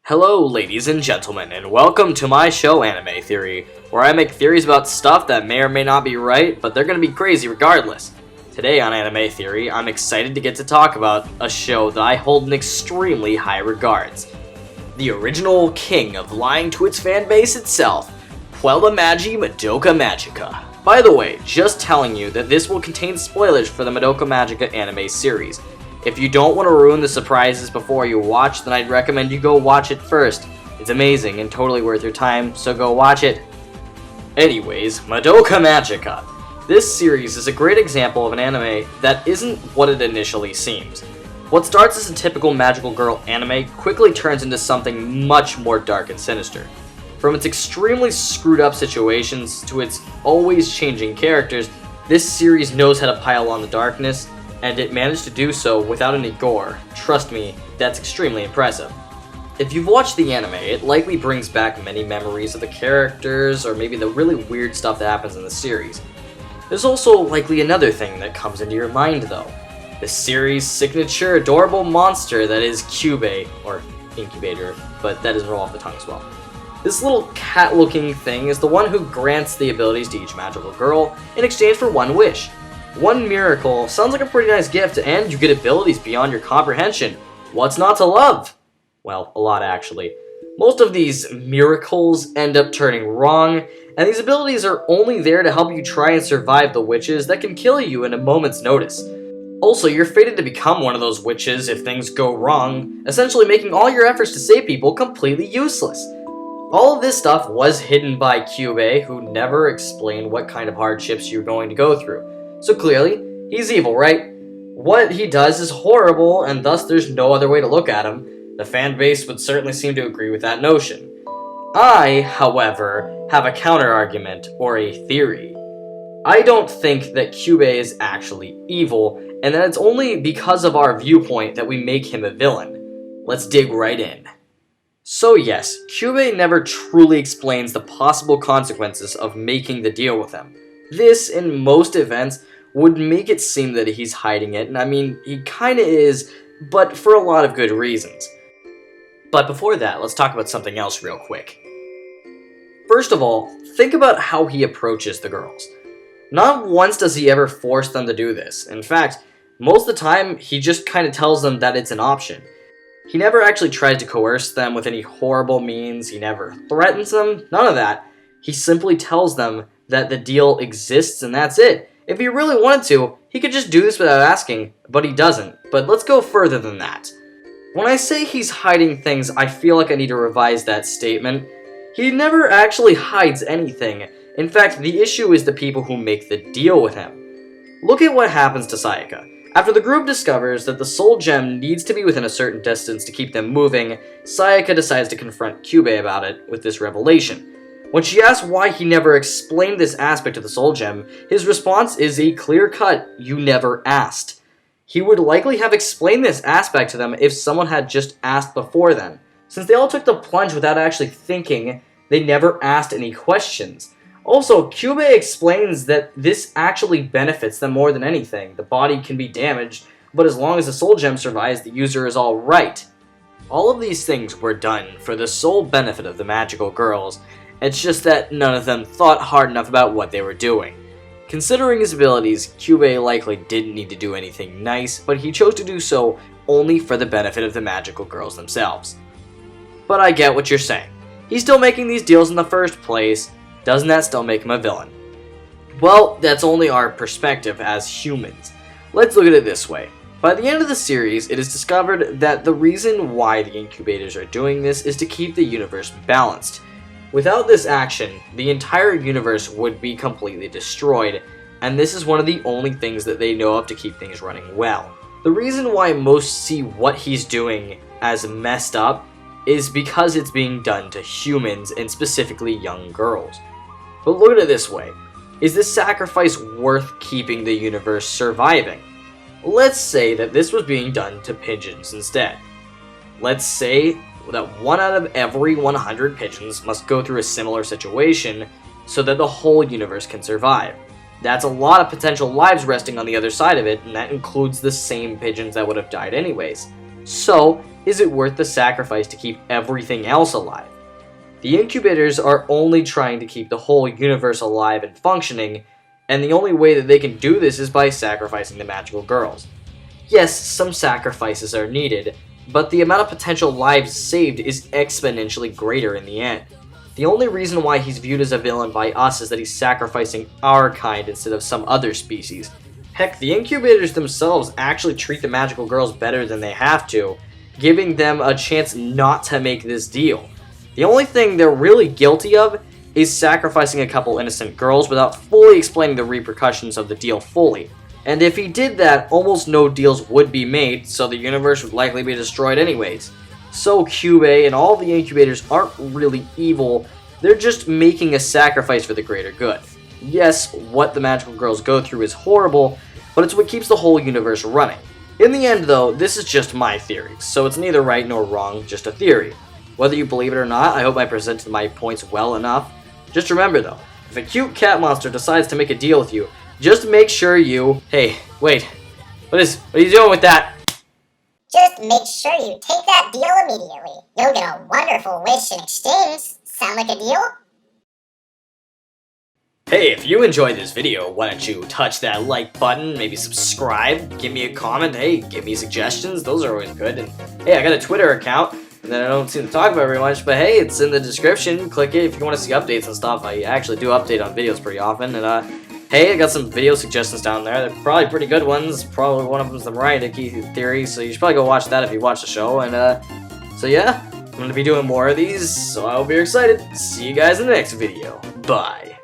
Hello ladies and gentlemen, and welcome to my show Anime Theory, where I make theories about stuff that may or may not be right, but they're gonna be crazy regardless. Today on Anime Theory, I'm excited to get to talk about a show that I hold in extremely high regards. The original king of lying to its fanbase itself, Puella Magi Madoka Magica. By the way, just telling you that this will contain spoilers for the Madoka Magica anime series. If you don't want to ruin the surprises before you watch, then I'd recommend you go watch it first. It's amazing and totally worth your time, so go watch it. Anyways, Madoka Magica. This series is a great example of an anime that isn't what it initially seems. What starts as a typical magical girl anime quickly turns into something much more dark and sinister. From its extremely screwed up situations to its always changing characters, this series knows how to pile on the darkness, and it managed to do so without any gore. Trust me, that's extremely impressive. If you've watched the anime, it likely brings back many memories of the characters, or maybe the really weird stuff that happens in the series. There's also likely another thing that comes into your mind though. The series' signature adorable monster that is Kyubey, or incubator, but that doesn't roll off the tongue as well. This little cat-looking thing is the one who grants the abilities to each magical girl in exchange for one wish. One miracle sounds like a pretty nice gift, and you get abilities beyond your comprehension. What's not to love? Well, a lot actually. Most of these miracles end up turning wrong, and these abilities are only there to help you try and survive the witches that can kill you in a moment's notice. Also, you're fated to become one of those witches if things go wrong, essentially making all your efforts to save people completely useless. All of this stuff was hidden by Kyubey, who never explained what kind of hardships you're going to go through. So clearly, he's evil, right? What he does is horrible, and thus there's no other way to look at him. The fanbase would certainly seem to agree with that notion. I, however, have a counter-argument, or a theory. I don't think that Kyubey is actually evil, and that it's only because of our viewpoint that we make him a villain. Let's dig right in. So yes, Kyubey never truly explains the possible consequences of making the deal with him. This, in most events, would make it seem that he's hiding it, and I mean, he kinda is, but for a lot of good reasons. But before that, let's talk about something else real quick. First of all, think about how he approaches the girls. Not once does he ever force them to do this. In fact, most of the time, he just kinda tells them that it's an option. He never actually tries to coerce them with any horrible means, he never threatens them, none of that. He simply tells them that the deal exists and that's it. If he really wanted to, he could just do this without asking, but he doesn't. But let's go further than that. When I say he's hiding things, I feel like I need to revise that statement. He never actually hides anything. In fact, the issue is the people who make the deal with him. Look at what happens to Sayaka. After the group discovers that the soul gem needs to be within a certain distance to keep them moving, Sayaka decides to confront Kyubey about it with this revelation. When she asks why he never explained this aspect of the soul gem, his response is a clear-cut, "You never asked." He would likely have explained this aspect to them if someone had just asked before then. Since they all took the plunge without actually thinking, they never asked any questions. Also, Kyubey explains that this actually benefits them more than anything. The body can be damaged, but as long as the soul gem survives, the user is all right. All of these things were done for the sole benefit of the magical girls. It's just that none of them thought hard enough about what they were doing. Considering his abilities, Kyubey likely didn't need to do anything nice, but he chose to do so only for the benefit of the magical girls themselves. But I get what you're saying. He's still making these deals in the first place. Doesn't that still make him a villain? Well, that's only our perspective as humans. Let's look at it this way. By the end of the series, it is discovered that the reason why the incubators are doing this is to keep the universe balanced. Without this action, the entire universe would be completely destroyed, and this is one of the only things that they know of to keep things running well. The reason why most see what he's doing as messed up is because it's being done to humans, and specifically young girls. But look at it this way. Is this sacrifice worth keeping the universe surviving? Let's say that this was being done to pigeons instead. Let's say that 1 out of every 100 pigeons must go through a similar situation so that the whole universe can survive. That's a lot of potential lives resting on the other side of it, and that includes the same pigeons that would have died anyways. So, is it worth the sacrifice to keep everything else alive? The incubators are only trying to keep the whole universe alive and functioning, and the only way that they can do this is by sacrificing the magical girls. Yes, some sacrifices are needed, but the amount of potential lives saved is exponentially greater in the end. The only reason why he's viewed as a villain by us is that he's sacrificing our kind instead of some other species. Heck, the incubators themselves actually treat the magical girls better than they have to, giving them a chance not to make this deal. The only thing they're really guilty of is sacrificing a couple innocent girls without fully explaining the repercussions of the deal fully. And if he did that, almost no deals would be made, so the universe would likely be destroyed anyways. So Kyubey and all the incubators aren't really evil, they're just making a sacrifice for the greater good. Yes, what the magical girls go through is horrible, but it's what keeps the whole universe running. In the end though, this is just my theory, so it's neither right nor wrong, just a theory. Whether you believe it or not, I hope I presented my points well enough. Just remember though, if a cute cat monster decides to make a deal with you, just make sure you... Hey, wait, what are you doing with that? Just make sure you take that deal immediately. You'll get a wonderful wish in exchange. Sound like a deal? Hey, if you enjoyed this video, why don't you touch that like button, maybe subscribe, give me a comment, hey, give me suggestions, those are always good, and hey, I got a Twitter account that I don't seem to talk about very much, but hey, it's in the description, click it if you want to see updates and stuff. I actually do update on videos pretty often, and hey, I got some video suggestions down there, they're probably pretty good ones, probably one of them is the Mirai Nikki theory, so you should probably go watch that if you watch the show, and so yeah, I'm going to be doing more of these, so I hope you're excited. See you guys in the next video. Bye.